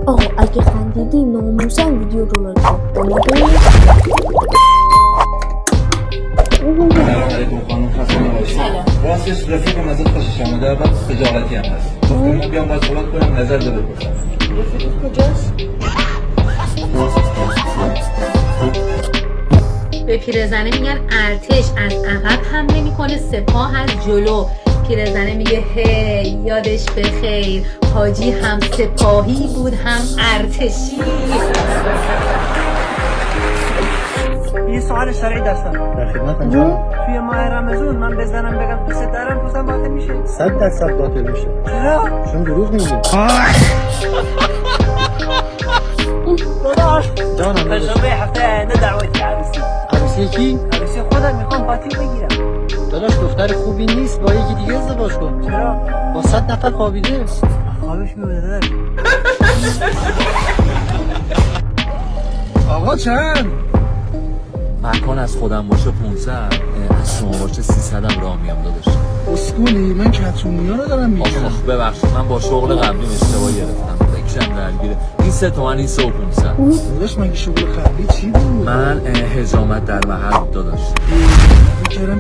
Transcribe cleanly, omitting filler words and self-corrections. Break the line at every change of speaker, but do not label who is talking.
آقا اگه خندیدی ناموسن ویدیو رو لایک کن.
سلام علیکم خانم، خسته نباشید. راستش رفیقم ازت خوشش آمده و خجالتی هم هست. گفتم ما بیام باید صحبت کنم، نظر بده بپرسم.
رفیقت کجاست؟
به پیرزنه میگن ارتش، از عقب حمله میکنه، سپاه از جلو. پیرزنه میگه هی یادش بخیر، حاجی هم سپاهی بود هم ارتشی.
یه سوال شرعی داشتم.
در خدمتم جانم.
توی ماه رمضان من بزنم بگم پس دارم پسم باطل میشه؟
100% باطل میشه.
چرا؟
چون دروغ میگی.
داداش
جانم
تجربه هفته آینده دعوتی عروسی.
عروسی کی؟
عروسی خودم میخوام باطل بگیرم.
داداش دختر خوبی نیست، با یکی دیگه ازدواج کن.
چرا؟
با 100 نفر خوابیده.
خوابش میبوده داداش.
آقا چند؟
مکان از خودم باشه 500، از شما باشه 300 هم راه میام داداش.
اسکولی من کتونیا رو دارم میگیرم.
آخ ببخشید من با شغل قبلیم اشتباه گرفتم، فکرم درگیره. این 3 تومن این 3 و 500.
داداش مگه شغل قبلی چی بود؟
من حجامت در محل داداش.
بکرم